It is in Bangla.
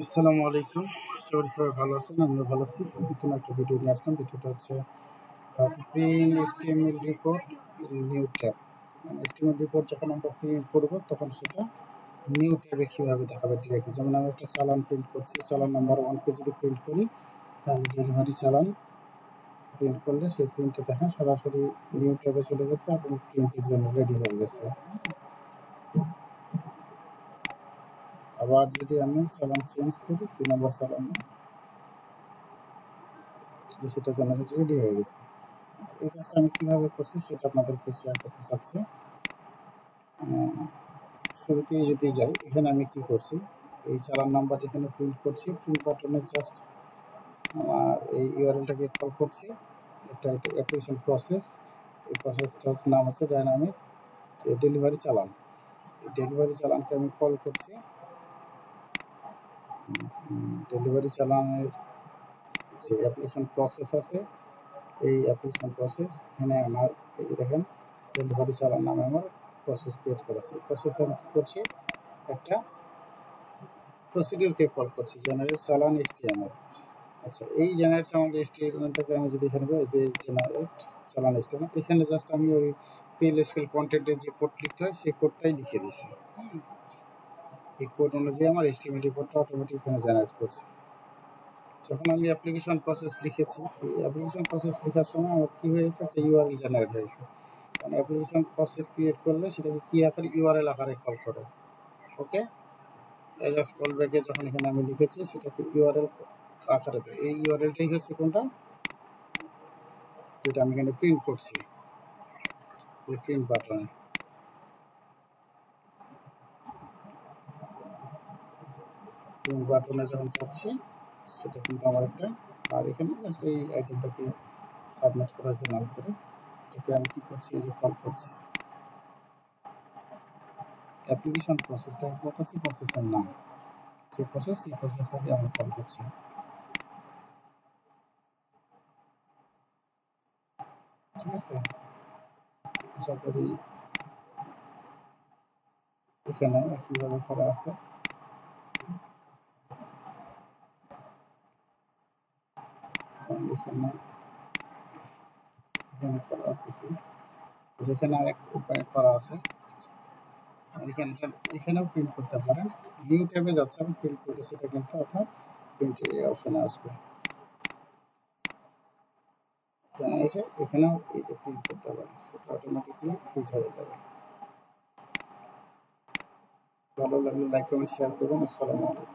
আসসালামু আলাইকুম। সবাই ভালো আছেন? আমিও ভালো আছি। নতুন একটা ভিডিও নিয়ে আসলাম। ভিডিওটা হচ্ছে how to print HTML report in new tab. মানে HTML রিপোর্ট যখন আমরা প্রিন্ট করব তখন সেটা নিউ ট্যাবে কীভাবে দেখাবে ডিরেক্টলি। যেমন আমি একটা চালান প্রিন্ট করছি, চালান নাম্বার 1 কে যদি প্রিন্ট করি তাহলে ডেলিভারি চালান প্রিন্ট করলে সেই প্রিন্টে দেখেন সরাসরি নিউ ট্যাবে চলে গেছে এবং প্রিন্টের জন্য রেডি হয়ে গেছে। আবার যদি আমি চালান চেঞ্জ করি 2 নম্বর চালানে সেটা জেনারেট রেডি হয়ে গেছে। এই কাজটা আমি কীভাবে করছি সেটা আপনাদেরকে শেয়ার করতে চাচ্ছি। শুরুতেই যদি যাই, এখানে আমি কি করছি, এই চালান নাম্বার যেখানে প্রিন্ট করছি প্রিন্ট বাটনে জাস্ট আমার এই ইউআরএলটাকে কল করছি। একটা অ্যাপ্লিকেশন প্রসেস, এই প্রসেসটার নাম হচ্ছে ডাইনামিক ডেলিভারি চালান। এই ডেলিভারি চালানকে আমি কল করছি। ডেলিভারি চালানের যে অ্যাপ্লিকেশন প্রসেস আছে, এই অ্যাপ্লিকেশন প্রসেস এখানে আমার এই যে দেখেন ডেলিভারি চালান নামে আমার প্রসেস ক্রিয়েট করেছি। প্রসেসে আমি কী করছি, একটা প্রসিডিউরকে কল করছি, জেনারেট চালান HTML। আচ্ছা, এই জেনারেট চালান HTMLটাকে আমি যদি এখানে জেনারেট চালান HTML, এখানে জাস্ট আমি ওই PLSQL কন্টেন্টের যে কোড লিখতে হয় সেই কোডটাই লিখে দিচ্ছি। এই কোড অনুযায়ী আমার HTML রিপোর্টটা অটোমেটিক এখানে জেনারেট করছে। যখন আমি অ্যাপ্লিকেশন প্রসেস লিখেছি, এই অ্যাপ্লিকেশন প্রসেস লেখার সময় আমার কী হয়েছে, একটা ইউআরএল জেনারেট হয়েছে। কারণ অ্যাপ্লিকেশন প্রসেস ক্রিয়েট করলে সেটাকে কী আকারে ইউআরএল আকারে কল করে। ওকে, এজাস কল ব্যাকে যখন এখানে আমি লিখেছি সেটাকে ইউআরএল আকারে দেয়। এই ইউআরএলটাই হচ্ছে কোনটা, যেটা আমি এখানে প্রিন্ট করছি, এই প্রিন্ট বাটনে। প্রিন্ট বাটনে যখন চাচ্ছি সেটা কিন্তু আমার একটা, আর এখানে জাস্ট এই আইটেমটাকে সাবমিট করার জন্য করে এটাকে আমি কী করছি, এই যে কল করছি অ্যাপ্লিকেশন প্রসেসটা করতেছি, প্রসেসের নাম যে প্রসেস, এই প্রসেসটাকে আমি কল করছি। ঠিক আছে, আশা করি এখানে একইভাবে করা আছে। এখানে করা আছে কি, যেখানে আরেক উপায় করা আছে, এখানেও প্রিন্ট করতে পারেন। নিউ ট্যাবে যাচ্ছে আমি প্রিন্ট করলে সেটা কিন্তু আপনার প্রিন্ট অপশনে আসবে। এখানে এসে এখানেও এই যে প্রিন্ট করতে পারেন, সেটা অটোমেটিকলি প্রিন্ট হয়ে যাবে। ভালো লাগলে লাইক কমেন্ট শেয়ার করবেন। আসসালামু আলাইকুম।